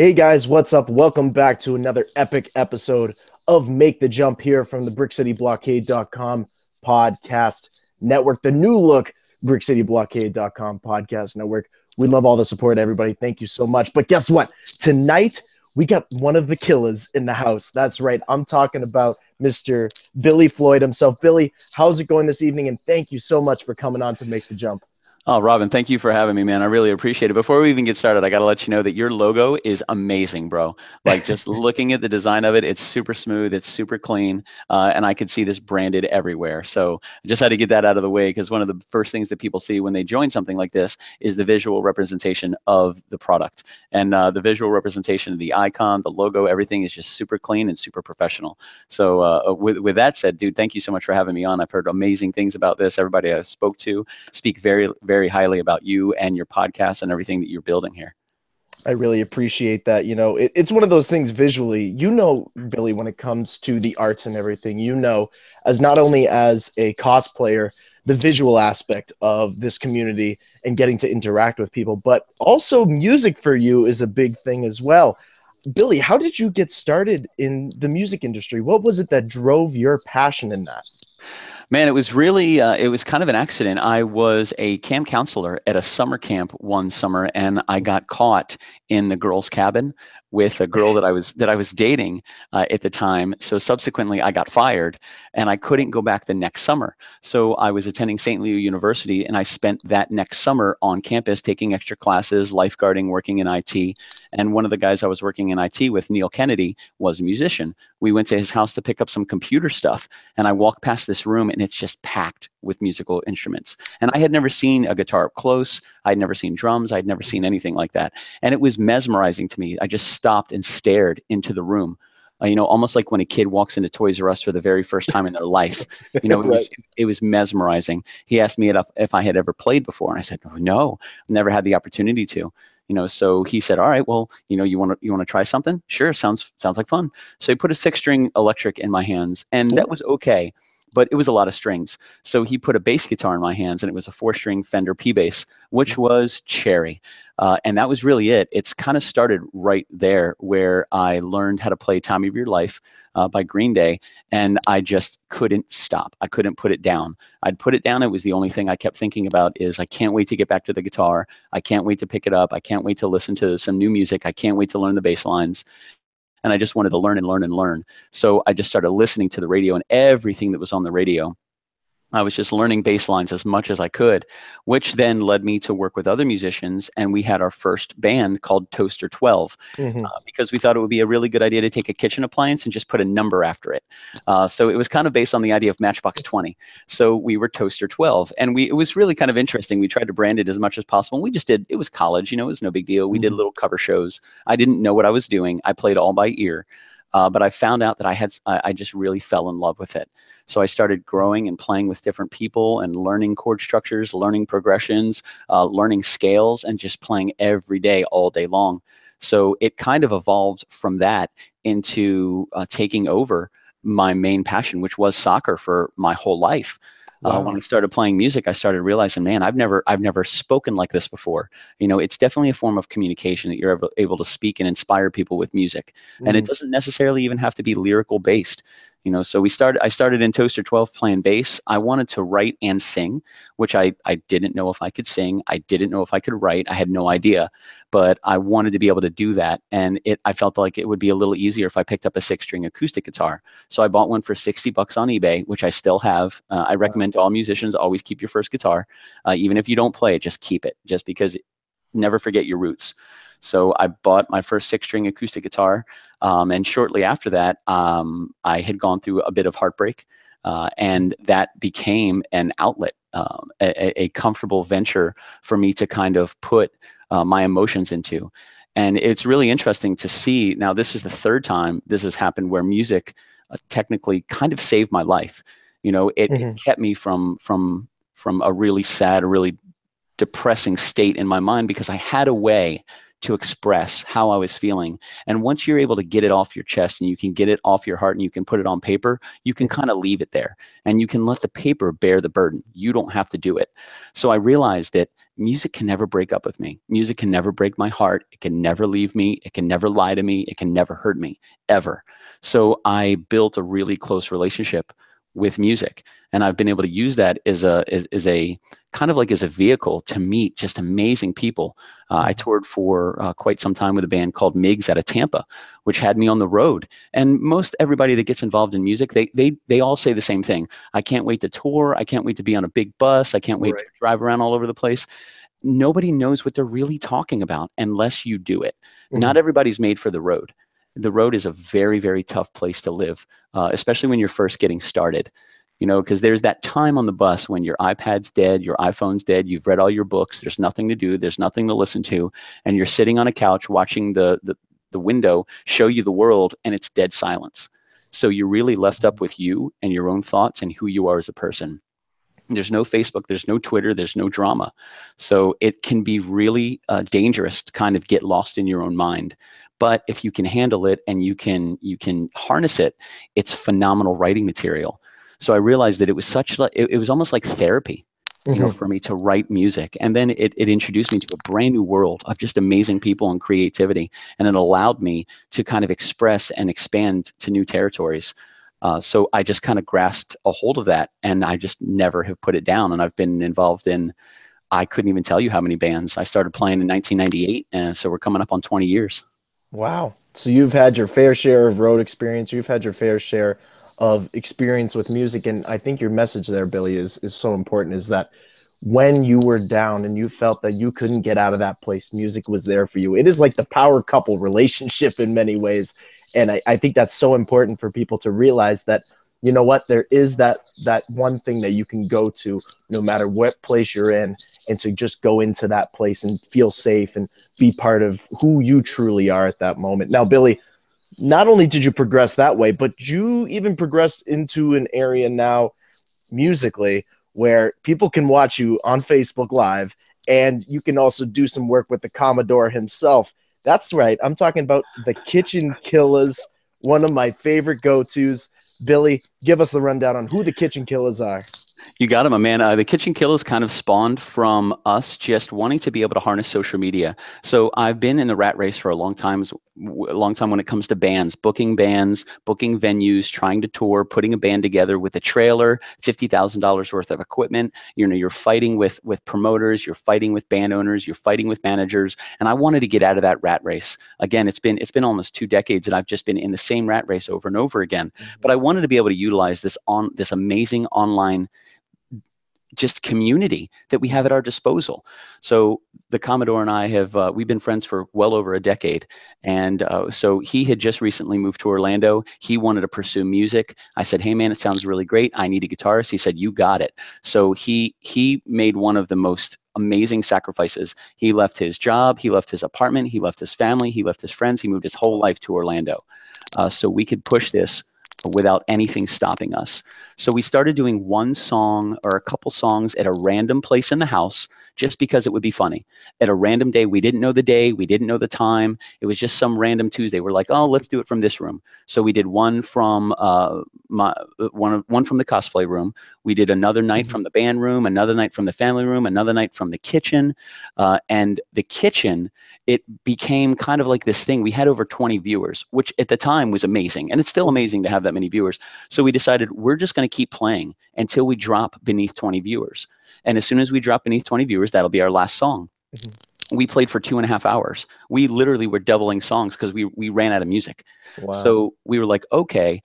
Hey guys, what's up? Welcome back to another epic episode of Make the Jump here from the BrickCityBlockade.com podcast network, the new look BrickCityBlockade.com podcast network. We love all the support, everybody. Thank you so much. But guess what? Tonight, we got one of the killers in the house. That's right. I'm talking about Mr. Billy Floyd himself. Billy, how's it going this evening? And thank you so much for coming on to Make the Jump. Oh, Robin, thank you for having me, man. I really appreciate it. Before we even get started, I got to let you know that your logo is amazing, bro. Like just looking at the design of it, it's super smooth, it's super clean, and I could see this branded everywhere. So I just had to get that out of the way because one of the first things that people see when they join something like this is the visual representation of the product. And the visual representation of the icon, the logo, everything is just super clean and super professional. So with that said, dude, thank you so much for having me on. I've heard amazing things about this. Everybody I spoke to speak very highly about you and your podcast and everything that you're building here. I really appreciate that. You know, it's one of those things visually, Billy, when it comes to the arts and everything, as not only as a cosplayer, the visual aspect of this community and getting to interact with people, but also music for you is a big thing as well. Billy, how did you get started in the music industry? What was it that drove your passion in that? Man, it was really, it was kind of an accident. I was a camp counselor at a summer camp one summer, and I got caught in the girls' cabin with a girl that I was dating at the time. So subsequently, I got fired, and I couldn't go back the next summer. So I was attending St. Leo University, and I spent that next summer on campus taking extra classes, lifeguarding, working in IT. And one of the guys I was working in IT with, Neil Kennedy, was a musician. We went to his house to pick up some computer stuff, and I walked past this room, and it's just packed with musical instruments. And I had never seen a guitar up close. I'd never seen drums. I'd never seen anything like that. And it was mesmerizing to me. I just stopped and stared into the room. Almost like when a kid walks into Toys R Us for the very first time in their life. Right. It was mesmerizing. He asked me if I had ever played before, and I said, no, never had the opportunity to. So he said, all right, well, you want to try something? Sure, sounds like fun. So he put a 6-string electric in my hands, and that was okay, but it was a lot of strings. So he put a bass guitar in my hands, and it was a 4-string Fender P-Bass, which was cherry. And that was really it. It's kind of started right there where I learned how to play Time of Your Life by Green Day, and I just couldn't stop. I couldn't put it down. I'd put it down. It was the only thing I kept thinking about is I can't wait to get back to the guitar. I can't wait to pick it up. I can't wait to listen to some new music. I can't wait to learn the bass lines. And I just wanted to learn and learn and learn. So I just started listening to the radio, and everything that was on the radio, I was just learning bass lines as much as I could, which then led me to work with other musicians. And we had our first band called Toaster 12 Mm-hmm. because we thought it would be a really good idea to take a kitchen appliance and just put a number after it. So it was kind of based on the idea of Matchbox 20. So we were Toaster 12. And it was really kind of interesting. We tried to brand it as much as possible. We just did. It was college. It was no big deal. We did little cover shows. I didn't know what I was doing. I played all by ear. But I found out that I just really fell in love with it. So I started growing and playing with different people and learning chord structures, learning progressions, learning scales, and just playing every day, all day long. So it kind of evolved from that into taking over my main passion, which was soccer for my whole life. Wow. When I started playing music, I started realizing, man, I've never spoken like this before. It's definitely a form of communication that you're able to speak and inspire people with music. And it doesn't necessarily even have to be lyrical based. So I started in Toaster 12 playing bass. I wanted to write and sing, which I didn't know if I could sing. I didn't know if I could write. I had no idea, but I wanted to be able to do that. And I felt like it would be a little easier if I picked up a 6-string acoustic guitar. So I bought one for $60 on eBay, which I still have. I recommend to all musicians, always keep your first guitar. Even if you don't play it, just keep it, just because never forget your roots. So I bought my first 6-string acoustic guitar. And shortly after that, I had gone through a bit of heartbreak. And that became an outlet, a comfortable venture for me to kind of put my emotions into. And it's really interesting to see. Now, this is the third time this has happened where music technically kind of saved my life. It kept me from a really sad, really depressing state in my mind because I had a way to express how I was feeling. And once you're able to get it off your chest and you can get it off your heart and you can put it on paper, you can kind of leave it there and you can let the paper bear the burden. You don't have to do it. So I realized that music can never break up with me. Music can never break my heart. It can never leave me. It can never lie to me. It can never hurt me, ever. So I built a really close relationship with music, and I've been able to use that as a kind of like as a vehicle to meet just amazing people. I toured for quite some time with a band called Migs out of Tampa, which had me on the road. And most everybody that gets involved in music, they all say the same thing. I can't wait to tour. I can't wait to be on a big bus. I can't wait to drive around all over the place. Nobody knows what they're really talking about unless you do it. Not everybody's made for the road. The road is a very, very tough place to live, especially when you're first getting started, you know, because there's that time on the bus when your iPad's dead, your iPhone's dead, you've read all your books, there's nothing to do, there's nothing to listen to, and you're sitting on a couch watching the window show you the world, and it's dead silence. So you're really left up with you and your own thoughts and who you are as a person. There's no Facebook, there's no Twitter, there's no drama. So it can be really dangerous to kind of get lost in your own mind. But if you can handle it and you can harness it, it's phenomenal writing material. So I realized that it was it was almost like therapy, you know, for me to write music. And then it introduced me to a brand new world of just amazing people and creativity. And it allowed me to kind of express and expand to new territories. So I just kind of grasped a hold of that, and I just never have put it down. And I've been involved in, I couldn't even tell you how many bands. I started playing in 1998, and so we're coming up on 20 years. Wow. So you've had your fair share of road experience. You've had your fair share of experience with music. And I think your message there, Billy, is so important, is that when you were down and you felt that you couldn't get out of that place, music was there for you. It is like the power couple relationship in many ways. And I think that's so important for people to realize that, you know what, there is that one thing that you can go to no matter what place you're in, and to just go into that place and feel safe and be part of who you truly are at that moment. Now, Billy, not only did you progress that way, but you even progressed into an area now musically where people can watch you on Facebook Live, and you can also do some work with the Commodore himself. That's right. I'm talking about the KitchenKillaz, one of my favorite go-tos. Billy, give us the rundown on who the KitchenKillaz are. You got it, my man. The KitchenKillaz kind of spawned from us just wanting to be able to harness social media. So I've been in the rat race for a long time when it comes to bands, booking venues, trying to tour, putting a band together with a trailer, $50,000 worth of equipment. You know, you're fighting with promoters, you're fighting with band owners, you're fighting with managers. And I wanted to get out of that rat race. Again, it's been almost 2 decades that I've just been in the same rat race over and over again. But I wanted to be able to utilize this amazing online just community that we have at our disposal. So the Commodore and I have, we've been friends for well over a decade. And so he had just recently moved to Orlando. He wanted to pursue music. I said, hey man, it sounds really great. I need a guitarist. He said, you got it. So he made one of the most amazing sacrifices. He left his job, he left his apartment, he left his family, he left his friends, he moved his whole life to Orlando. So we could push this without anything stopping us. So we started doing one song or a couple songs at a random place in the house, just because it would be funny. At a random day, we didn't know the day, we didn't know the time. It was just some random Tuesday. We're like, oh, let's do it from this room. So we did one from one from the cosplay room. We did another night from the band room, another night from the family room, another night from the kitchen. And the kitchen, it became kind of like this thing. We had over 20 viewers, which at the time was amazing. And it's still amazing to have that many viewers. So we decided we're just going to keep playing until we drop beneath 20 viewers. And as soon as we drop beneath 20 viewers, that'll be our last song. We played for 2.5 hours. We literally were doubling songs because we ran out of music. Wow. So we were like, okay,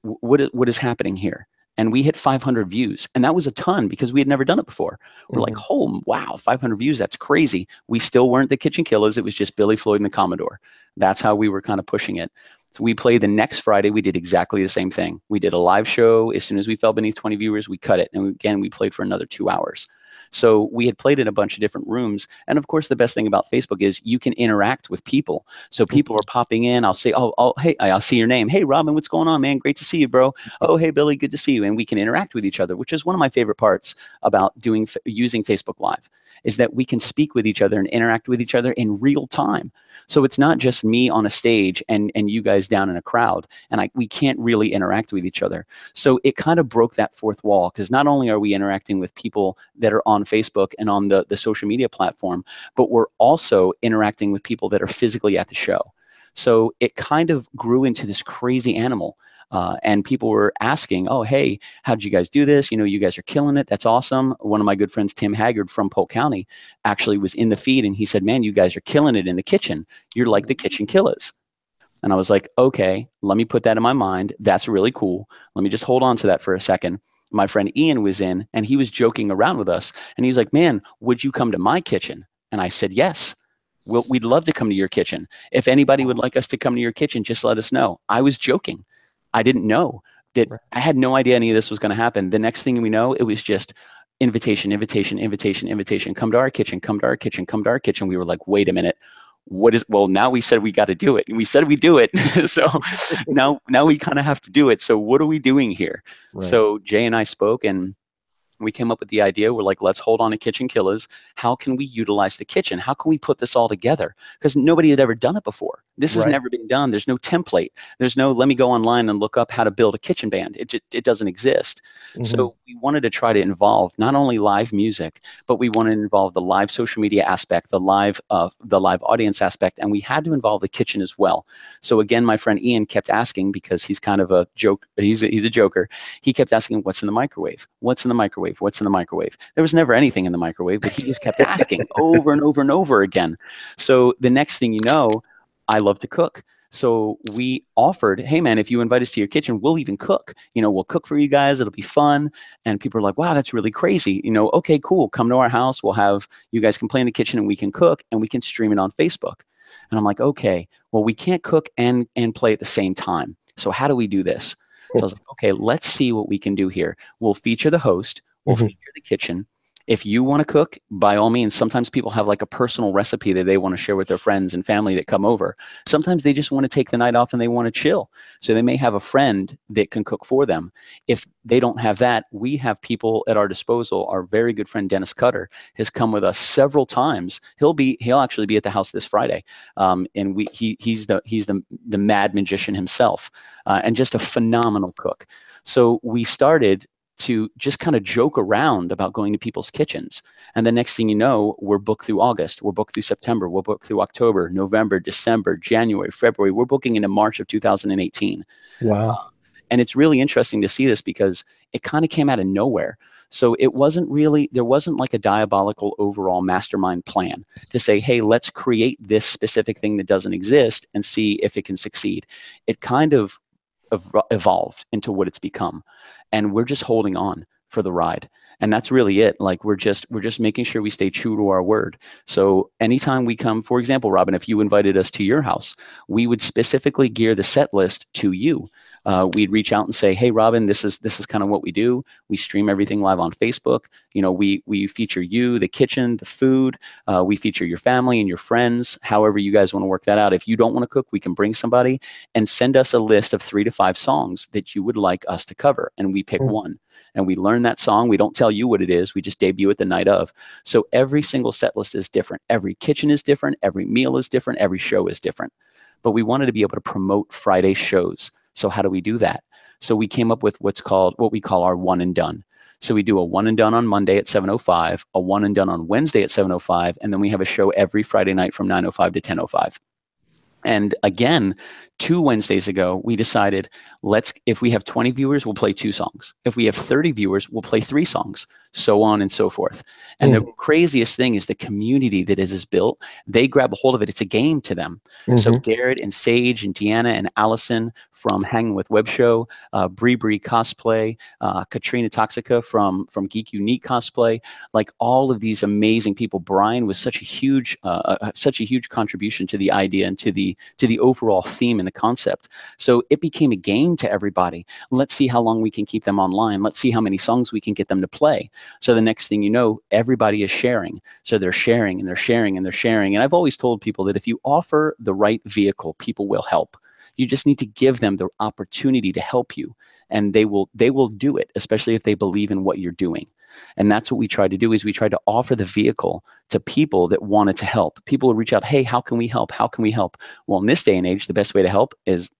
what is happening here? And we hit 500 views. And that was a ton because we had never done it before. We're like, oh, wow, 500 views. That's crazy. We still weren't the KitchenKillaz. It was just Billy, Floyd, and the Commodore. That's how we were kind of pushing it. So we played the next Friday. We did exactly the same thing. We did a live show. As soon as we fell beneath 20 viewers, we cut it. And again, we played for another 2 hours. So we had played in a bunch of different rooms. And of course, the best thing about Facebook is you can interact with people. So people are popping in. I'll say, oh, hey, I'll see your name. Hey, Robin, what's going on, man? Great to see you, bro. Oh, hey, Billy, good to see you. And we can interact with each other, which is one of my favorite parts about using Facebook Live, is that we can speak with each other and interact with each other in real time. So it's not just me on a stage and you guys down in a crowd, and we can't really interact with each other. So it kind of broke that fourth wall, because not only are we interacting with people that are on on Facebook and on the social media platform, but we're also interacting with people that are physically at the show. So it kind of grew into this crazy animal. And people were asking, oh, hey, how'd you guys do this? You guys are killing it. That's awesome. One of my good friends, Tim Haggard from Polk County, actually was in the feed, and he said, man, you guys are killing it in the kitchen. You're like the KitchenKillaz. And I was like, okay, let me put that in my mind. That's really cool. Let me just hold on to that for a second. My friend Ian was in, and he was joking around with us. And he was like, man, would you come to my kitchen? And I said, yes. We'd love to come to your kitchen. If anybody would like us to come to your kitchen, just let us know. I was joking. I didn't know that. I had no idea any of this was going to happen. The next thing we know, it was just invitation, invitation, invitation, invitation. Come to our kitchen, come to our kitchen, come to our kitchen. We were like, wait a minute. Well, now we said we got to do it. We said we do it. So now we kind of have to do it. So what are we doing here? Right. So Jay and I spoke, and we came up with the idea. We're like, let's hold on to KitchenKillaz. How can we utilize the kitchen? How can we put this all together? Because nobody had ever done it before. This has never been done. There's no template. There's no, let me go online and look up how to build a kitchen band. It doesn't exist. So we wanted to try to involve not only live music, but we wanted to involve the live social media aspect, the live audience aspect, and we had to involve the kitchen as well. So again, my friend Ian kept asking, because he's kind of a joke. He's a joker. He kept asking, what's in the microwave? What's in the microwave? What's in the microwave? There was never anything in the microwave, but he just kept asking over and over and over again. So the next thing you know, I love to cook. So we offered, hey man, if you invite us to your kitchen, we'll even cook. We'll cook for you guys. It'll be fun. And people are like, wow, that's really crazy. Okay, cool. Come to our house. We'll have, you guys can play in the kitchen and we can cook and we can stream it on Facebook. And I'm like, okay, well, we can't cook and play at the same time. So how do we do this? So I was like, okay, let's see what we can do here. We'll feature the host. We'll feature the kitchen. If you want to cook, by all means, sometimes people have like a personal recipe that they want to share with their friends and family that come over. Sometimes they just want to take the night off and they want to chill. So they may have a friend that can cook for them. If they don't have that, we have people at our disposal. Our very good friend, Dennis Cutter, has come with us several times. He'll actually be at the house this Friday. And he's the mad magician himself, and just a phenomenal cook. So we started to just kind of joke around about going to people's kitchens. And the next thing you know, we're booked through August, we're booked through September, we're booked through October, November, December, January, February. We're booking into March of 2018. Wow. And it's really interesting to see this because it kind of came out of nowhere. So there wasn't like a diabolical overall mastermind plan to say, hey, let's create this specific thing that doesn't exist and see if it can succeed. It kind of evolved into what it's become, and we're just holding on for the ride. And that's really it. Like we're just making sure we stay true to our word. So anytime we come, for example, Robin, if you invited us to your house, we would specifically gear the set list to you. We'd reach out and say, hey, Robin, this is kind of what we do. We stream everything live on Facebook. We feature you, the kitchen, the food. We feature your family and your friends, however you guys want to work that out. If you don't want to cook, we can bring somebody, and send us a list of 3 to 5 songs that you would like us to cover. And we pick one and we learn that song. We don't tell you what it is. We just debut it the night of. So every single set list is different. Every kitchen is different. Every meal is different. Every show is different. But we wanted to be able to promote Friday shows. So how do we do that? So we came up with what we call our one and done. So we do a one and done on Monday at 7:05, a one and done on Wednesday at 7:05, and then we have a show every Friday night from 9:05 to 10:05. And again, 2 Wednesdays ago, we decided, if we have 20 viewers, we'll play 2 songs. If we have 30 viewers, we'll play 3 songs, so on and so forth. And the craziest thing is the community that is built. They grab a hold of it. It's a game to them. So Garrett and Sage and Deanna and Allison from Hanging with Web Show, Bree Cosplay, Katrina Toxica from Geek Unique Cosplay, like all of these amazing people. Brian was such a huge contribution to the idea and to the overall theme and the concept. So it became a game to everybody. Let's see how long we can keep them online. Let's see how many songs we can get them to play. So the next thing you know, everybody is sharing. So they're sharing and they're sharing and they're sharing. And I've always told people that if you offer the right vehicle, people will help. You just need to give them the opportunity to help you, and they will do it, especially if they believe in what you're doing. And that's what we try to do, is we try to offer the vehicle to people that wanted to help. People would reach out, hey, how can we help? How can we help? Well, in this day and age, the best way to help is,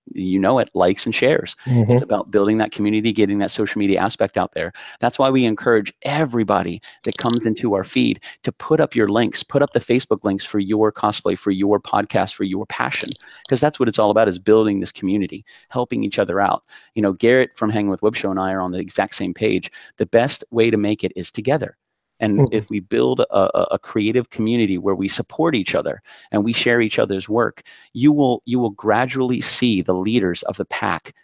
likes and shares. It's about building that community, getting that social media aspect out there. That's why we encourage everybody that comes into our feed to put up your links, put up the Facebook links for your cosplay, for your podcast, for your passion, because that's what it's all about, is building this community, helping each other out. Garrett from Hanging with Web Show and I are on the exact same page. The best way to make it is together. And if we build a creative community where we support each other and we share each other's work, you will gradually see the leaders of the pack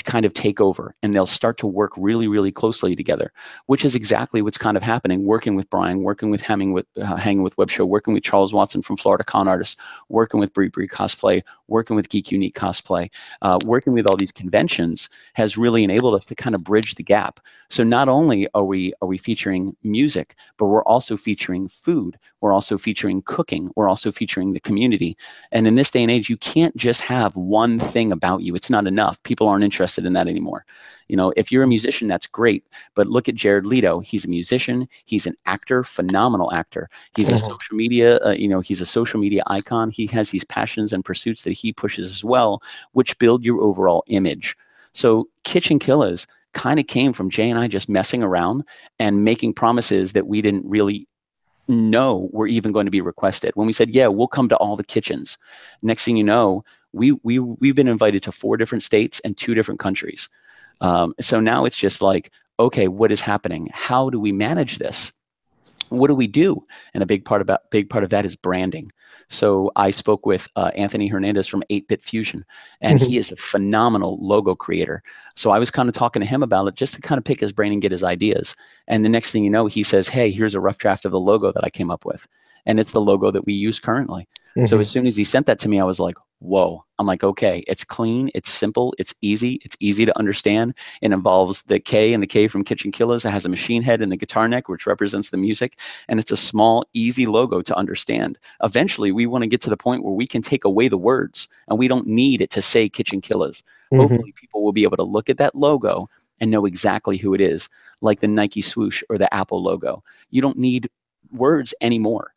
kind of take over, and they'll start to work really, really closely together, which is exactly what's kind of happening, working with Brian, working with Hanging with Web Show, working with Charles Watson from Florida Con Artists, working with Brie Cosplay, working with Geek Unique Cosplay, working with all these conventions has really enabled us to kind of bridge the gap. So not only are we featuring music, but we're also featuring food. We're also featuring cooking. We're also featuring the community. And in this day and age, you can't just have one thing about you. It's not enough. People aren't interested in that anymore. If you're a musician, that's great. But look at Jared Leto. He's a musician. He's an actor, phenomenal actor. He's a social media, he's a social media icon. He has these passions and pursuits that he pushes as well, which build your overall image. So KitchenKillaz kind of came from Jay and I just messing around and making promises that we didn't really know were even going to be requested. When we said, yeah, we'll come to all the kitchens, next thing you know, we've been invited to 4 different states and 2 different countries. So now it's just like, okay, what is happening? How do we manage this? What do we do? And a big part of that is branding. So I spoke with Anthony Hernandez from 8-Bit Fusion, and he is a phenomenal logo creator. So I was kind of talking to him about it just to kind of pick his brain and get his ideas. And the next thing you know, he says, hey, here's a rough draft of the logo that I came up with. And it's the logo that we use currently. So as soon as he sent that to me, I was like, whoa. I'm like, okay, it's clean, it's simple, it's easy to understand. It involves the K and the K from KitchenKillaz. It has a machine head and the guitar neck, which represents the music. And it's a small, easy logo to understand. Eventually, we want to get to the point where we can take away the words and we don't need it to say KitchenKillaz. Hopefully, people will be able to look at that logo and know exactly who it is, like the Nike swoosh or the Apple logo. You don't need words anymore.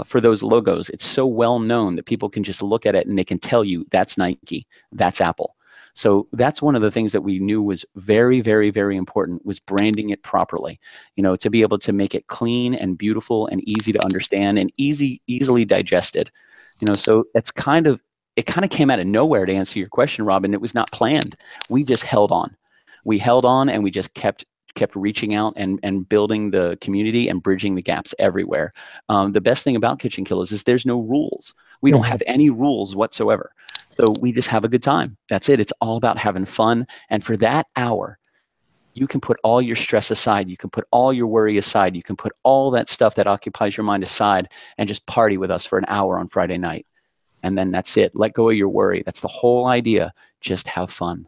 For those logos, it's so well known that people can just look at it and they can tell you that's Nike, that's Apple. So that's one of the things that we knew was very, very, very important, was branding it properly, to be able to make it clean and beautiful and easy to understand and easily digested. So it kind of came out of nowhere, to answer your question, Robin. It was not planned. We just held on. We held on and we just kept reaching out and building the community and bridging the gaps everywhere. The best thing about KitchenKillaz is there's no rules. We don't have any rules whatsoever. So we just have a good time. That's it. It's all about having fun. And for that hour, you can put all your stress aside. You can put all your worry aside. You can put all that stuff that occupies your mind aside and just party with us for an hour on Friday night. And then that's it. Let go of your worry. That's the whole idea. Just have fun.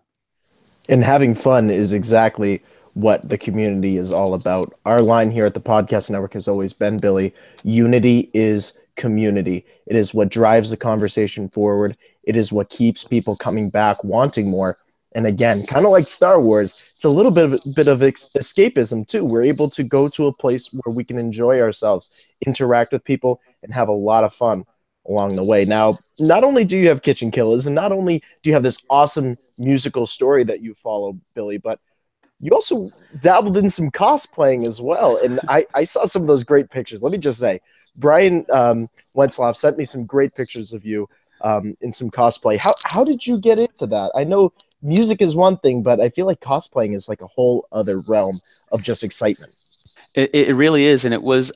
And having fun is exactly what the community is all about. Our line here at the Podcast Network has always been, Billy, unity is community. It is what drives the conversation forward. It is what keeps people coming back, wanting more. And again, kind of like Star Wars, it's a little bit of escapism too. We're able to go to a place where we can enjoy ourselves, interact with people, and have a lot of fun along the way. Now, not only do you have KitchenKillaz, and not only do you have this awesome musical story that you follow, Billy, but you also dabbled in some cosplaying as well. And I saw some of those great pictures. Let me just say, Brian Wentzloff sent me some great pictures of you in some cosplay. How did you get into that? I know music is one thing, but I feel like cosplaying is like a whole other realm of just excitement. It really is. And it was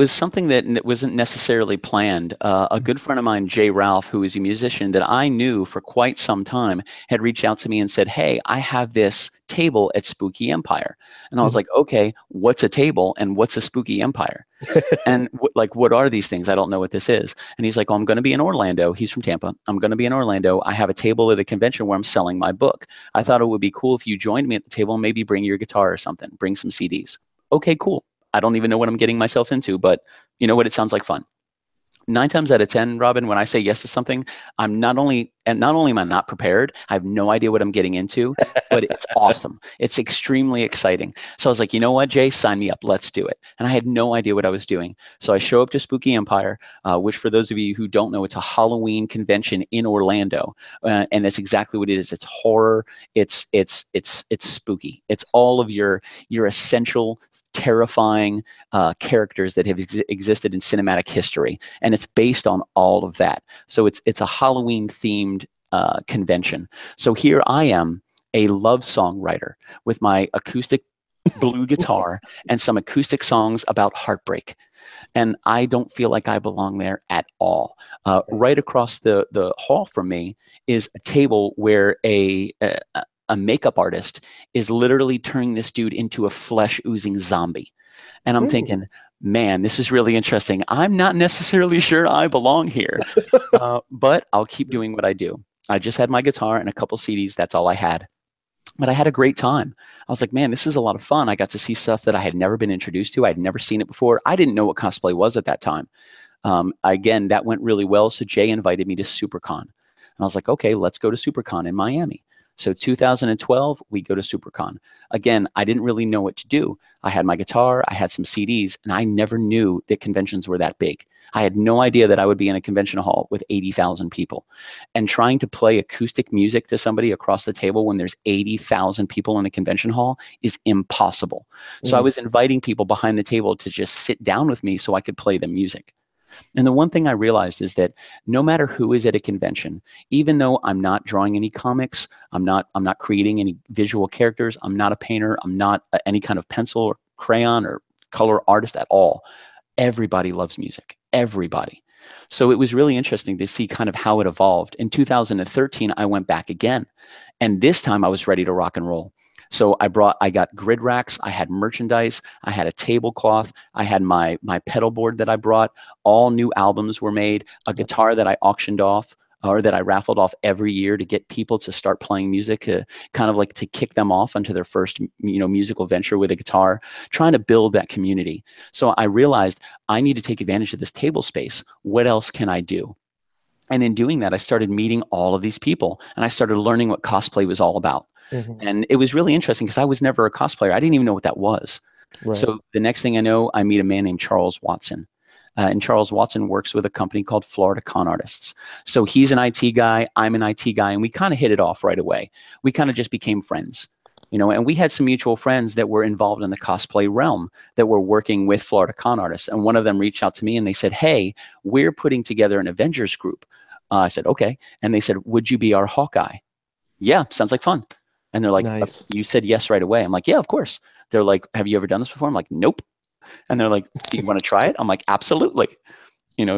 something that wasn't necessarily planned. A good friend of mine, Jay Ralph, who is a musician that I knew for quite some time, had reached out to me and said, hey, I have this table at Spooky Empire. And I was like, okay, what's a table and what's a Spooky Empire? And what are these things? I don't know what this is. And he's like, oh, I'm going to be in Orlando. He's from Tampa. I'm going to be in Orlando. I have a table at a convention where I'm selling my book. I thought it would be cool if you joined me at the table and maybe bring your guitar or something, bring some CDs. Okay, cool. I don't even know what I'm getting myself into, but you know what? It sounds like fun. 9 times out of 10, Robin, when I say yes to something, I'm not only and not only am I not prepared, I have no idea what I'm getting into, but it's awesome. It's extremely exciting. So I was like, you know what, Jay, sign me up. Let's do it. And I had no idea what I was doing. So I show up to Spooky Empire, which for those of you who don't know, it's a Halloween convention in Orlando. And that's exactly what it is. It's horror. It's spooky. It's all of your essential, terrifying characters that have existed in cinematic history. And it's based on all of that. So it's a Halloween themed convention. So here I am, a love song writer with my acoustic blue guitar and some acoustic songs about heartbreak. And I don't feel like I belong there at all. Right across the hall from me is a table where a makeup artist is literally turning this dude into a flesh oozing zombie. And I'm thinking, man, this is really interesting. I'm not necessarily sure I belong here, but I'll keep doing what I do. I just had my guitar and a couple CDs. That's all I had. But I had a great time. I was like, man, this is a lot of fun. I got to see stuff that I had never been introduced to. I had never seen it before. I didn't know what cosplay was at that time. Again, that went really well. So Jay invited me to SuperCon. And I was like, okay, let's go to SuperCon in Miami. So 2012, we go to SuperCon. Again, I didn't really know what to do. I had my guitar, I had some CDs, and I never knew that conventions were that big. I had no idea that I would be in a convention hall with 80,000 people. And trying to play acoustic music to somebody across the table when there's 80,000 people in a convention hall is impossible. So I was inviting people behind the table to just sit down with me so I could play the music. And the one thing I realized is that no matter who is at a convention, even though I'm not drawing any comics, I'm not creating any visual characters, I'm not a painter, I'm not any kind of pencil or crayon or color artist at all, everybody loves music. Everybody. So it was really interesting to see kind of how it evolved. In 2013, I went back again. And this time I was ready to rock and roll. So I got grid racks, I had merchandise, I had a tablecloth, I had my pedal board that I brought, all new albums were made, a guitar that I auctioned off, or that I raffled off every year to get people to start playing music, kind of like to kick them off onto their first, musical venture with a guitar, trying to build that community. So I realized I need to take advantage of this table space. What else can I do? And in doing that, I started meeting all of these people, and I started learning what cosplay was all about. And it was really interesting because I was never a cosplayer. I didn't even know what that was. Right. So the next thing I know, I meet a man named Charles Watson. And Charles Watson works with a company called Florida Con Artists. So he's an IT guy, I'm an IT guy, and we kind of hit it off right away. We kind of just became friends, and we had some mutual friends that were involved in the cosplay realm that were working with Florida Con Artists. And one of them reached out to me and they said, hey, we're putting together an Avengers group. I said, okay. And they said, would you be our Hawkeye? Yeah, sounds like fun. And they're like, nice. You said yes right away. I'm like, yeah, of course. They're like, have you ever done this before? I'm like, nope. And they're like, do you want to try it? I'm like, absolutely.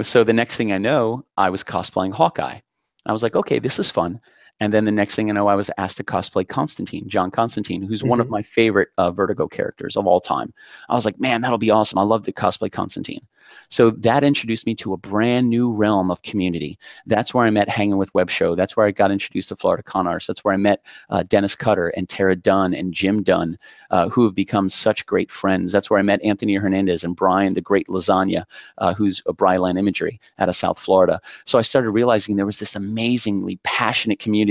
So the next thing I know, I was cosplaying Hawkeye. I was like, okay, this is fun. And then the next thing I know, I was asked to cosplay Constantine, John Constantine, who's one of my favorite Vertigo characters of all time. I was like, man, that'll be awesome. I love to cosplay Constantine. So that introduced me to a brand new realm of community. That's where I met Hanging with Web Show. That's where I got introduced to Florida Con Artists. That's where I met Dennis Cutter and Tara Dunn and Jim Dunn, who have become such great friends. That's where I met Anthony Hernandez and Brian, the great Lasagna, who's a Bryland Imagery out of South Florida. So I started realizing there was this amazingly passionate community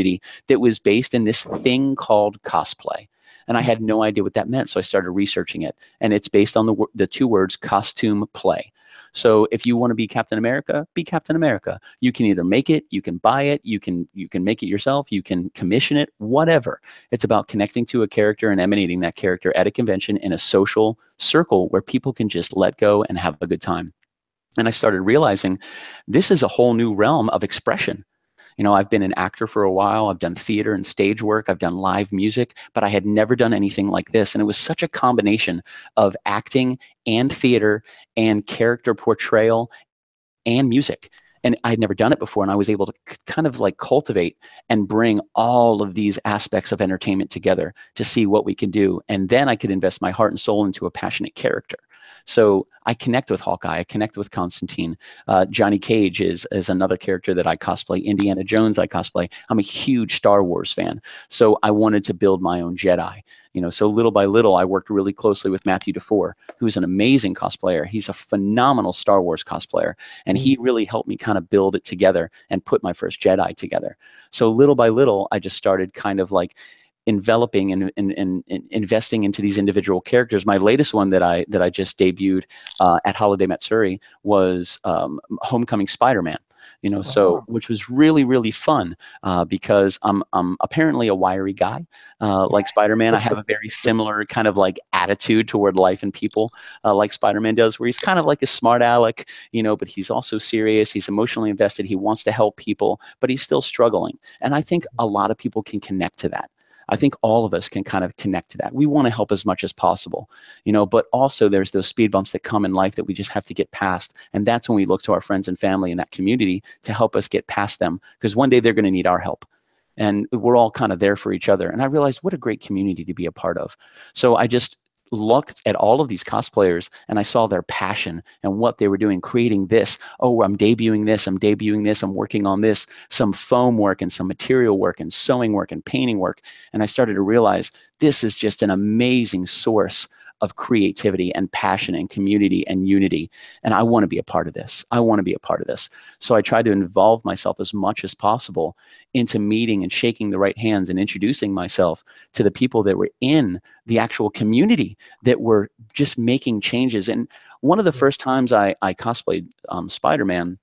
that was based in this thing called cosplay. And I had no idea what that meant. So I started researching it. And it's based on the two words costume play. So if you want to be Captain America, be Captain America. You can either make it, you can buy it, you can make it yourself, you can commission it, whatever. It's about connecting to a character and emanating that character at a convention in a social circle where people can just let go and have a good time. And I started realizing this is a whole new realm of expression. I've been an actor for a while. I've done theater and stage work. I've done live music, but I had never done anything like this. And it was such a combination of acting and theater and character portrayal and music. And I'd never done it before. And I was able to kind of like cultivate and bring all of these aspects of entertainment together to see what we can do. And then I could invest my heart and soul into a passionate character. So I connect with Hawkeye. I connect with Constantine. Johnny Cage is another character that I cosplay. Indiana Jones I cosplay. I'm a huge Star Wars fan. So I wanted to build my own Jedi. So little by little, I worked really closely with Matthew DeFore, who's an amazing cosplayer. He's a phenomenal Star Wars cosplayer. And he really helped me kind of build it together and put my first Jedi together. So little by little, I just started kind of like enveloping and investing into these individual characters. My latest one that I just debuted at Holiday Matsuri was Homecoming Spider-Man. So which was really, really fun because I'm apparently a wiry guy. Like Spider-Man, I have a very similar kind of like attitude toward life and people like Spider-Man does, where he's kind of like a smart aleck, but he's also serious. He's emotionally invested. He wants to help people, but he's still struggling. And I think a lot of people can connect to that. I think all of us can kind of connect to that. We want to help as much as possible, but also there's those speed bumps that come in life that we just have to get past. And that's when we look to our friends and family in that community to help us get past them, because one day they're going to need our help. And we're all kind of there for each other. And I realized what a great community to be a part of. So I just looked at all of these cosplayers and I saw their passion and what they were doing, creating this. Oh, I'm debuting this. I'm working on this, some foam work and some material work and sewing work and painting work. And I started to realize this is just an amazing source of creativity and passion and community and unity. And I want to be a part of this. So I tried to involve myself as much as possible into meeting and shaking the right hands and introducing myself to the people that were in the actual community that were just making changes. And one of the first times I cosplayed Spider-Man,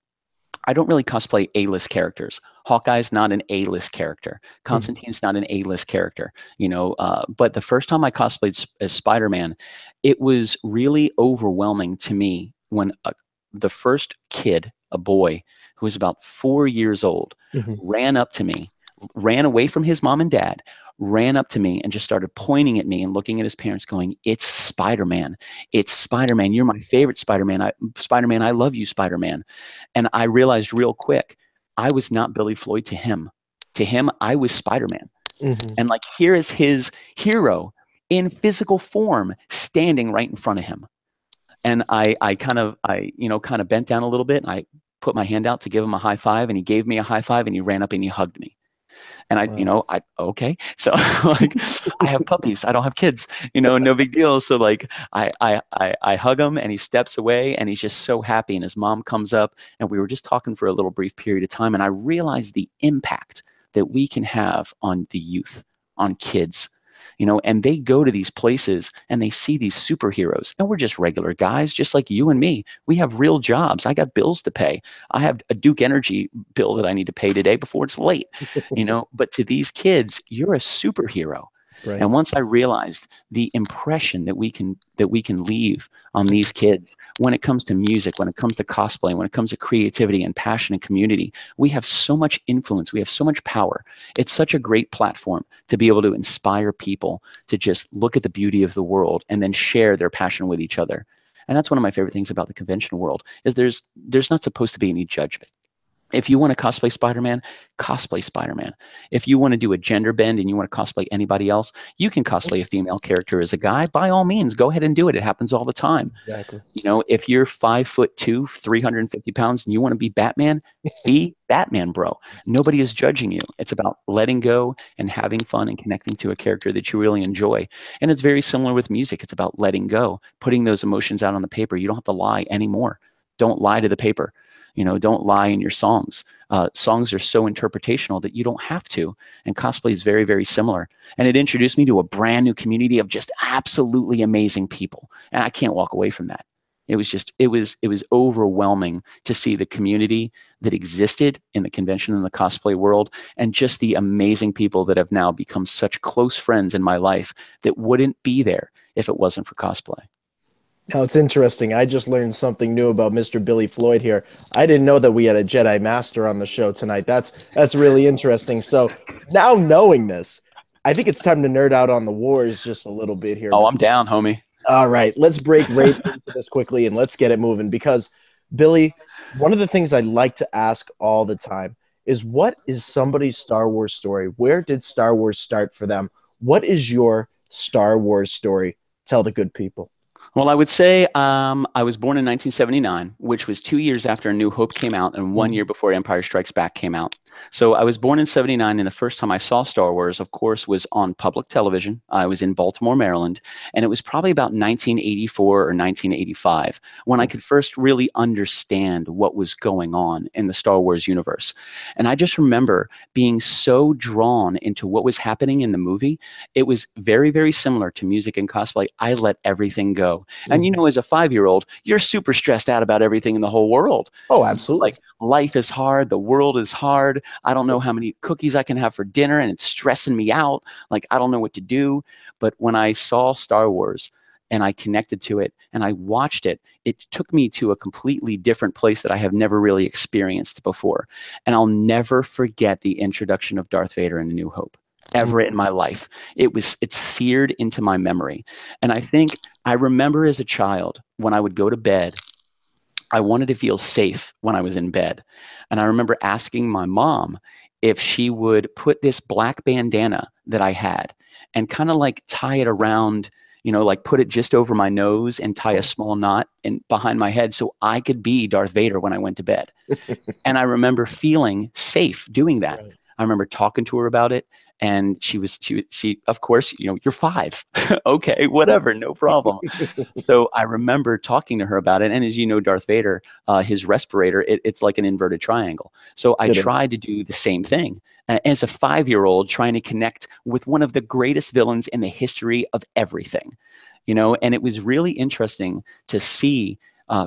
I don't really cosplay A-list characters. Hawkeye's not an A-list character. Constantine's not an A-list character, but the first time I cosplayed as Spider-Man, it was really overwhelming to me when the first kid, a boy who was about 4 years old, ran up to me, ran away from his mom and dad, ran up to me and just started pointing at me and looking at his parents going, "It's Spider-Man. It's Spider-Man. You're my favorite Spider-Man. Spider-Man, I love you, Spider-Man." And I realized real quick, I was not Billy Floyd to him. To him, I was Spider-Man. And like, here is his hero in physical form standing right in front of him. And I kind of bent down a little bit and I put my hand out to give him a high five, and he gave me a high five and he ran up and he hugged me. And okay. So like, I have puppies. I don't have kids, no big deal. So like I hug him and he steps away and he's just so happy. And his mom comes up and we were just talking for a little brief period of time. And I realized the impact that we can have on the youth, on kids, and they go to these places and they see these superheroes, and we're just regular guys, just like you and me. We have real jobs. I got bills to pay. I have a Duke Energy bill that I need to pay today before it's late, but to these kids, you're a superhero. Right. And once I realized the impression that we can leave on these kids when it comes to music, when it comes to cosplay, when it comes to creativity and passion and community, we have so much influence. We have so much power. It's such a great platform to be able to inspire people to just look at the beauty of the world and then share their passion with each other. And that's one of my favorite things about the convention world is there's not supposed to be any judgment. If you want to cosplay Spider-Man, cosplay Spider-Man. If you want to do a gender bend and you want to cosplay anybody else, you can cosplay a female character as a guy. By all means, go ahead and do it. It happens all the time. Exactly. If you're 5'2", 350 pounds, and you want to be Batman, be Batman, bro. Nobody is judging you. It's about letting go and having fun and connecting to a character that you really enjoy. And it's very similar with music. It's about letting go, putting those emotions out on the paper. You don't have to lie anymore. Don't lie to the paper. Don't lie in your songs. Songs are so interpretational that you don't have to. And cosplay is very, very similar. And it introduced me to a brand new community of just absolutely amazing people. And I can't walk away from that. It was overwhelming to see the community that existed in the convention and the cosplay world, and just the amazing people that have now become such close friends in my life that wouldn't be there if it wasn't for cosplay. Now, it's interesting. I just learned something new about Mr. Billy Floyd here. I didn't know that we had a Jedi Master on the show tonight. That's really interesting. So now knowing this, I think it's time to nerd out on the wars just a little bit here. Oh, I'm down, homie. All right, let's break right into this quickly and let's get it moving, because, Billy, one of the things I like to ask all the time is, what is somebody's Star Wars story? Where did Star Wars start for them? What is your Star Wars story? Tell the good people. Well, I would say I was born in 1979, which was 2 years after A New Hope came out and 1 year before Empire Strikes Back came out. So I was born in 79, and the first time I saw Star Wars, of course, was on public television. I was in Baltimore, Maryland, and it was probably about 1984 or 1985 when I could first really understand what was going on in the Star Wars universe. And I just remember being so drawn into what was happening in the movie. It was very, very similar to music and cosplay. I let everything go. And, you know, as a 5-year-old, you're super stressed out about everything in the whole world. Oh, absolutely. Like, life is hard. The world is hard. I don't know how many cookies I can have for dinner, and it's stressing me out. Like, I don't know what to do. But when I saw Star Wars and I connected to it and I watched it, it took me to a completely different place that I have never really experienced before. And I'll never forget the introduction of Darth Vader in A New Hope ever in my life. It's seared into my memory. And I think I remember as a child when I would go to bed, I wanted to feel safe when I was in bed. And I remember asking my mom if she would put this black bandana that I had and kind of like tie it around, you know, like put it just over my nose and tie a small knot behind my head so I could be Darth Vader when I went to bed. And I remember feeling safe doing that. Right. I remember talking to her about it, and she of course, you know, you're 5. Okay, whatever, no problem. So I remember talking to her about it. And as you know, Darth Vader, his respirator, it's like an inverted triangle. So I tried to do the same thing as a 5-year-old, trying to connect with one of the greatest villains in the history of everything, you know, and it was really interesting to see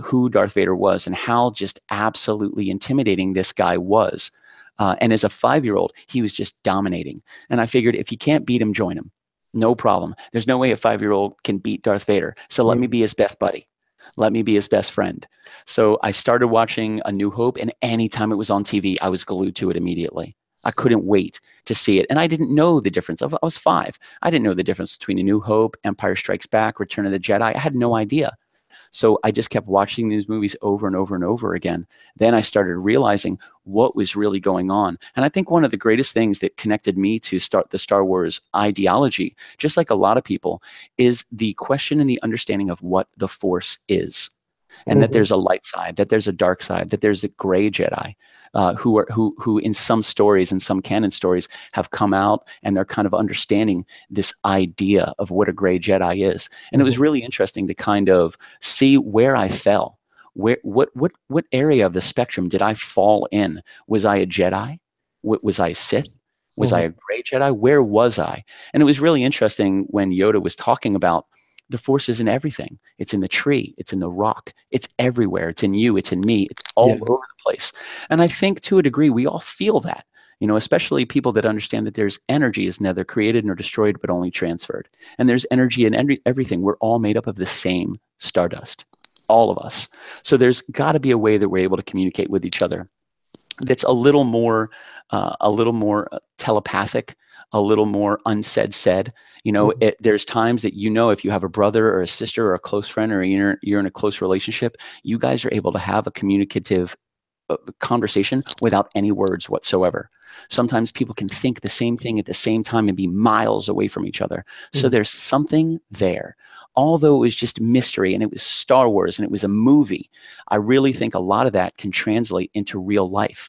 who Darth Vader was and how just absolutely intimidating this guy was. And as a 5-year-old, he was just dominating. And I figured if you can't beat him, join him. No problem. There's no way a 5-year-old can beat Darth Vader. So let me be his best buddy. Let me be his best friend. So I started watching A New Hope, and anytime it was on TV, I was glued to it immediately. I couldn't wait to see it. And I didn't know the difference. I was 5. I didn't know the difference between A New Hope, Empire Strikes Back, Return of the Jedi. I had no idea. So I just kept watching these movies over and over and over again. Then I started realizing what was really going on. And I think one of the greatest things that connected me to start the Star Wars ideology, just like a lot of people, is the question and the understanding of what the Force is. And that there's a light side, that there's a dark side, that there's the gray Jedi, who in some stories, in some canon stories, have come out and they're kind of understanding this idea of what a gray Jedi is. And it was really interesting to kind of see where I fell. What area of the spectrum did I fall in? Was I a Jedi? Was I Sith? Was I a gray Jedi? Where was I? And it was really interesting when Yoda was talking about the Force is in everything. It's in the tree. It's in the rock. It's everywhere. It's in you. It's in me. It's all over the place. And I think to a degree, we all feel that, you know, especially people that understand that there's energy is neither created nor destroyed, but only transferred. And there's energy in everything. We're all made up of the same stardust, all of us. So there's got to be a way that we're able to communicate with each other that's a little more telepathic, a little more unsaid said. You know, there's times that, you know, if you have a brother or a sister or a close friend, or you're in a close relationship, you guys are able to have a communicative conversation without any words whatsoever. Sometimes people can think the same thing at the same time and be miles away from each other. So there's something there. Although it was just mystery and it was Star Wars and it was a movie, I really think a lot of that can translate into real life.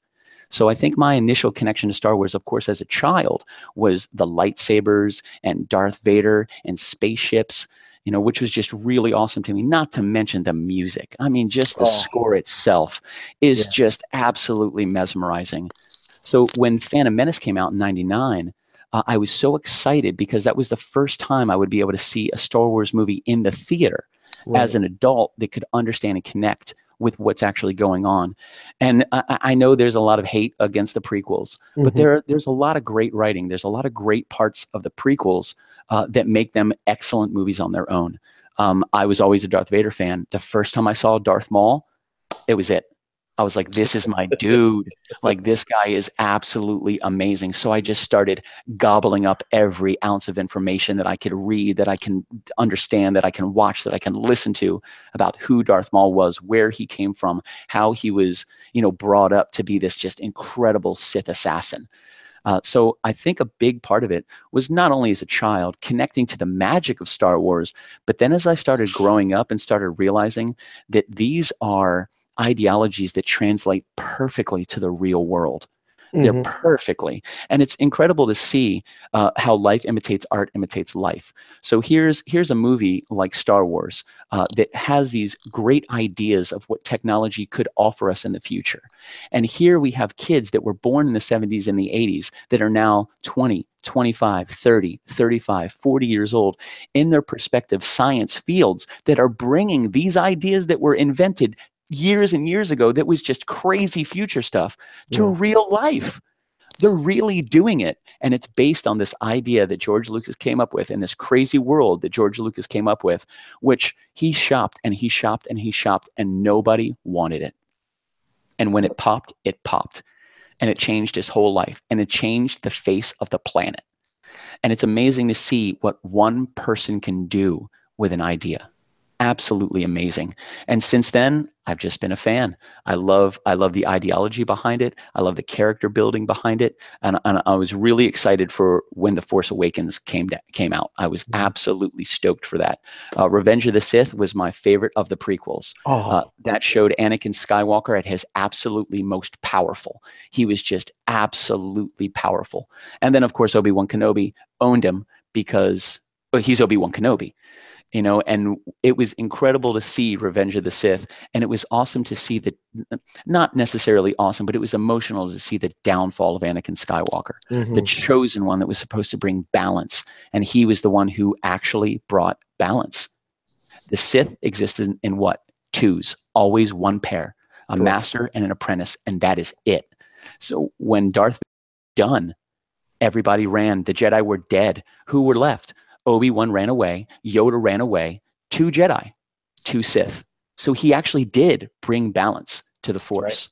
So I think my initial connection to Star Wars, of course, as a child, was the lightsabers and Darth Vader and spaceships, you know, which was just really awesome to me, not to mention the music. I mean, just the score itself is just absolutely mesmerizing. So when Phantom Menace came out in 99, I was so excited because that was the first time I would be able to see a Star Wars movie in the theater as an adult that could understand and connect with what's actually going on. And I know there's a lot of hate against the prequels, but there's a lot of great writing. There's a lot of great parts of the prequels that make them excellent movies on their own. I was always a Darth Vader fan. The first time I saw Darth Maul, it was it. I was like, this is my dude. Like, this guy is absolutely amazing. So I just started gobbling up every ounce of information that I could read, that I can understand, that I can watch, that I can listen to about who Darth Maul was, where he came from, how he was, you know, brought up to be this just incredible Sith assassin. So I think a big part of it was not only as a child connecting to the magic of Star Wars, but then as I started growing up and started realizing that these are ideologies that translate perfectly to the real world. They're perfectly. And it's incredible to see how life imitates art, imitates life. So here's a movie like Star Wars that has these great ideas of what technology could offer us in the future. And here we have kids that were born in the 70s and the 80s that are now 20, 25, 30, 35, 40 years old in their prospective science fields that are bringing these ideas that were invented years and years ago that was just crazy future stuff to real life. They're really doing it. And it's based on this idea that George Lucas came up with in this crazy world that George Lucas came up with, which he shopped and he shopped and he shopped and nobody wanted it. And when it popped, and it changed his whole life and it changed the face of the planet. And it's amazing to see what one person can do with an idea. Absolutely amazing. And since then, I've just been a fan. I love the ideology behind it. I love the character building behind it. And I was really excited for when The Force Awakens came out. I was absolutely stoked for that. Revenge of the Sith was my favorite of the prequels. That showed Anakin Skywalker at his absolutely most powerful. He was just absolutely powerful. And then, of course, Obi-Wan Kenobi owned him because he's Obi-Wan Kenobi. And it was incredible to see Revenge of the Sith. And it was awesome to see not necessarily awesome, but it was emotional to see the downfall of Anakin Skywalker, the chosen one that was supposed to bring balance. And he was the one who actually brought balance. The Sith existed in what? Twos, always one pair, a master and an apprentice. And that is it. So when Darth Vader was done, everybody ran. The Jedi were dead. Who were left? Obi-Wan ran away, Yoda ran away, 2 Jedi, 2 Sith. So he actually did bring balance to the Force.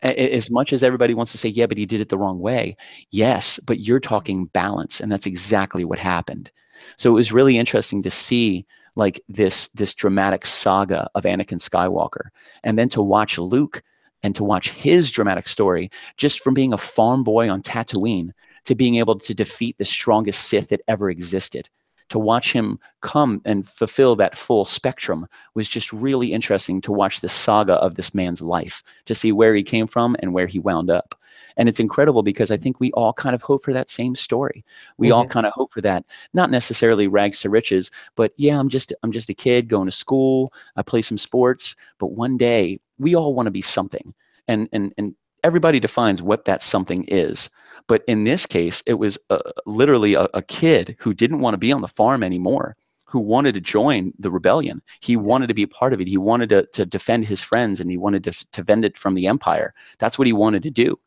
As much as everybody wants to say, yeah, but he did it the wrong way. Yes, but you're talking balance, and that's exactly what happened. So it was really interesting to see like this dramatic saga of Anakin Skywalker, and then to watch Luke and to watch his dramatic story just from being a farm boy on Tatooine to being able to defeat the strongest Sith that ever existed. To watch him come and fulfill that full spectrum was just really interesting to watch the saga of this man's life, to see where he came from and where he wound up. And it's incredible because I think we all kind of hope for that same story. We all kind of hope for that, not necessarily rags to riches, but yeah, I'm just a kid going to school. I play some sports, but one day we all want to be something. And everybody defines what that something is. But in this case, it was literally a kid who didn't want to be on the farm anymore, who wanted to join the rebellion. He wanted to be a part of it. He wanted to defend his friends, and he wanted to vend it from the Empire. That's what he wanted to do.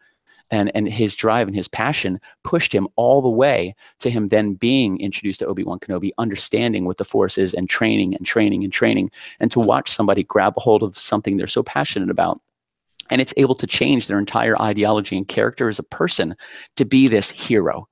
And his drive and his passion pushed him all the way to him then being introduced to Obi-Wan Kenobi, understanding what the Force is, and training and training and training. And to watch somebody grab a hold of something they're so passionate about, and it's able to change their entire ideology and character as a person to be this hero.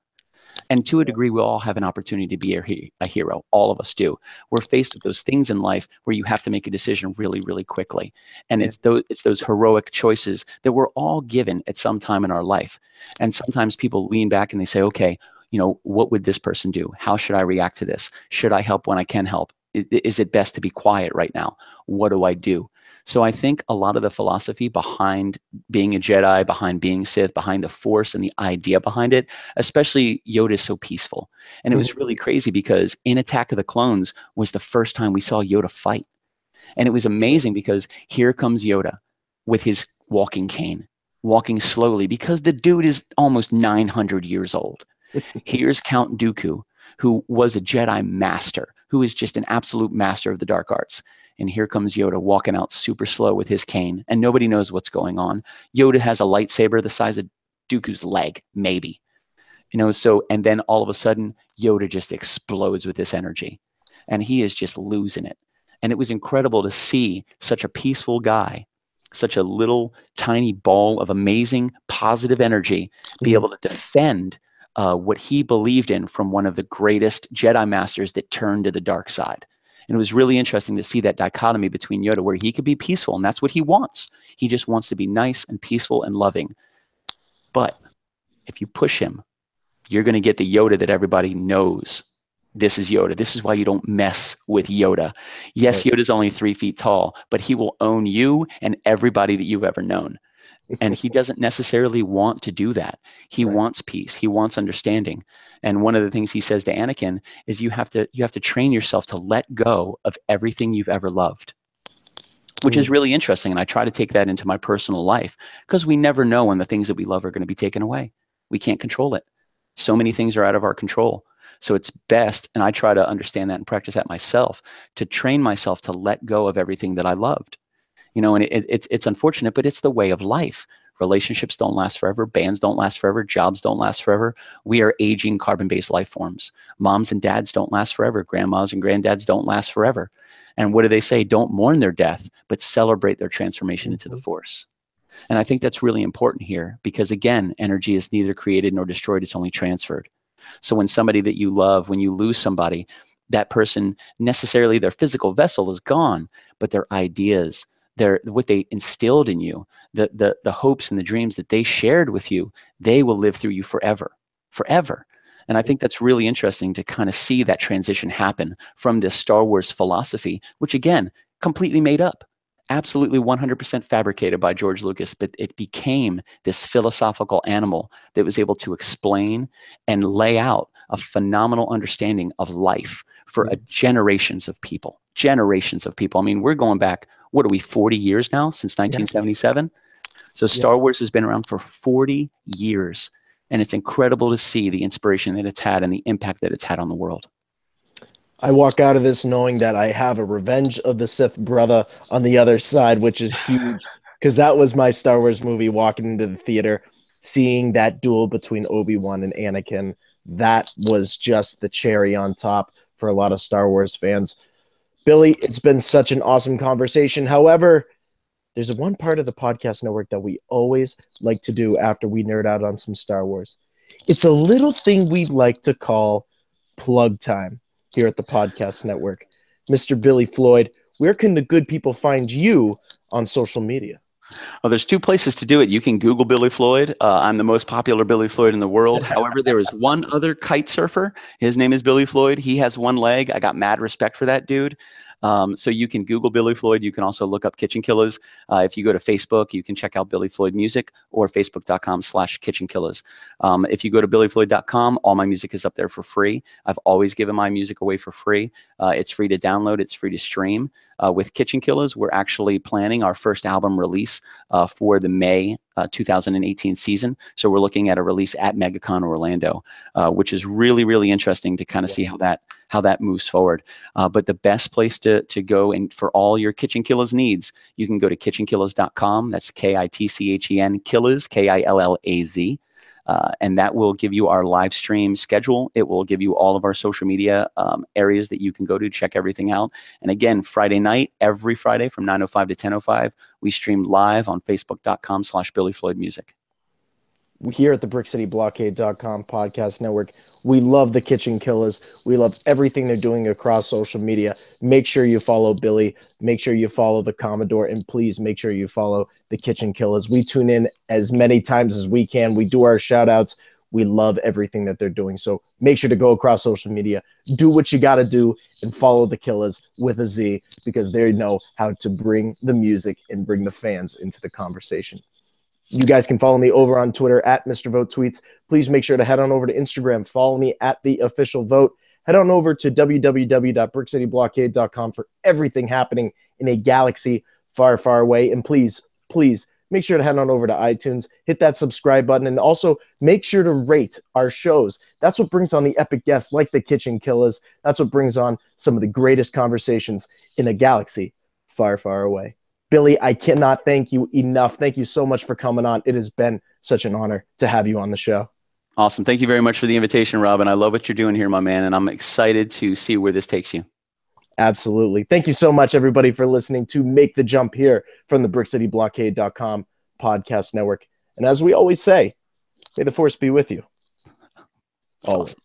And to a degree, we all have an opportunity to be a hero. All of us do. We're faced with those things in life where you have to make a decision really, really quickly. And it's those heroic choices that we're all given at some time in our life. And sometimes people lean back and they say, okay, what would this person do? How should I react to this? Should I help when I can help? Is it best to be quiet right now? What do I do? So I think a lot of the philosophy behind being a Jedi, behind being Sith, behind the Force and the idea behind it, especially Yoda, is so peaceful. And it was really crazy because in Attack of the Clones was the first time we saw Yoda fight. And it was amazing because here comes Yoda with his walking cane, walking slowly because the dude is almost 900 years old. Here's Count Dooku, who was a Jedi master, who is just an absolute master of the dark arts. And here comes Yoda walking out super slow with his cane, and nobody knows what's going on. Yoda has a lightsaber the size of Dooku's leg, maybe. And then all of a sudden, Yoda just explodes with this energy, and he is just losing it. And it was incredible to see such a peaceful guy, such a little tiny ball of amazing positive energy, be able to defend what he believed in from one of the greatest Jedi masters that turned to the dark side. And it was really interesting to see that dichotomy between Yoda, where he could be peaceful, and that's what he wants. He just wants to be nice and peaceful and loving. But If you push him, you're going to get the Yoda that everybody knows. This is Yoda. This is why you don't mess with Yoda. Yes, right. Yoda's only 3 feet tall, but he will own you and everybody that you've ever known. And he doesn't necessarily want to do that. He right. wants peace. He wants understanding. And one of the things he says to Anakin is you have to train yourself to let go of everything you've ever loved, which is really interesting. And I try to take that into my personal life because we never know when the things that we love are going to be taken away. We can't control it. So many things are out of our control. So it's best, and I try to understand that and practice that myself, to train myself to let go of everything that I loved. You know, and it's unfortunate, but it's the way of life. Relationships don't last forever. Bands don't last forever. Jobs don't last forever. We are aging carbon-based life forms. Moms and dads don't last forever. Grandmas and granddads don't last forever. And what do they say? Don't mourn their death, but celebrate their transformation into the Force. And I think that's really important here because, again, energy is neither created nor destroyed. It's only transferred. So when somebody that you love, when you lose somebody, that person necessarily, their physical vessel is gone, but their ideas, what they instilled in you, the hopes and the dreams that they shared with you, they will live through you forever, forever. And I think that's really interesting to kind of see that transition happen from this Star Wars philosophy, which again, completely made up, absolutely 100% fabricated by George Lucas, but it became this philosophical animal that was able to explain and lay out a phenomenal understanding of life for generations of people, generations of people. I mean, we're going back, what are we, 40 years now since 1977? So Star Wars has been around for 40 years. And it's incredible to see the inspiration that it's had and the impact that it's had on the world. I walk out of this knowing that I have a Revenge of the Sith brother on the other side, which is huge because that was my Star Wars movie, walking into the theater, seeing that duel between Obi-Wan and Anakin. That was just the cherry on top for a lot of Star Wars fans. Billy, it's been such an awesome conversation. However, there's one part of the podcast network that we always like to do after we nerd out on some Star Wars. It's a little thing we'd like to call plug time here at the podcast network. Mr. Billy Floyd, where can the good people find you on social media? Well, there's 2 places to do it. You can Google Billy Floyd. I'm the most popular Billy Floyd in the world. However, there is one other kite surfer. His name is Billy Floyd. He has one leg. I got mad respect for that dude. So you can Google Billy Floyd. You can also look up KitchenKillaz. If you go to Facebook, you can check out Billy Floyd Music or facebook.com/KitchenKillaz. If you go to billyfloyd.com, all my music is up there for free. I've always given my music away for free. It's free to download. It's free to stream. With KitchenKillaz, we're actually planning our first album release for the May 2018 season. So we're looking at a release at MegaCon Orlando, which is really, really interesting to kind of see how that moves forward. But the best place to go and for all your KitchenKillaz needs, you can go to kitchenkillaz.com. That's KITCHEN Killaz, KILLAZ. And that will give you our live stream schedule. It will give you all of our social media areas that you can go to check everything out. And again, Friday night, every Friday from 9:05 to 10:05, we stream live on facebook.com/BillyFloydMusic. Here at the BrickCityBlockade.com podcast network, we love the KitchenKillaz. We love everything they're doing across social media. Make sure you follow Billy. Make sure you follow the Commodore. And please make sure you follow the KitchenKillaz. We tune in as many times as we can. We do our shout-outs. We love everything that they're doing. So make sure to go across social media. Do what you got to do and follow the Killaz with a Z because they know how to bring the music and bring the fans into the conversation. You guys can follow me over on Twitter at Mr. Vogt Tweets. Please make sure to head on over to Instagram. Follow me at The Official Vote. Head on over to www.brickcityblockade.com for everything happening in a galaxy far, far away. And please, please make sure to head on over to iTunes, hit that subscribe button, and also make sure to rate our shows. That's what brings on the epic guests like the KitchenKillaz. That's what brings on some of the greatest conversations in a galaxy far, far away. Billy, I cannot thank you enough. Thank you so much for coming on. It has been such an honor to have you on the show. Awesome. Thank you very much for the invitation, Robin. I love what you're doing here, my man, and I'm excited to see where this takes you. Absolutely. Thank you so much, everybody, for listening to Make the Jump here from the BrickCityBlockade.com podcast network. And as we always say, may the force be with you. Always. Awesome.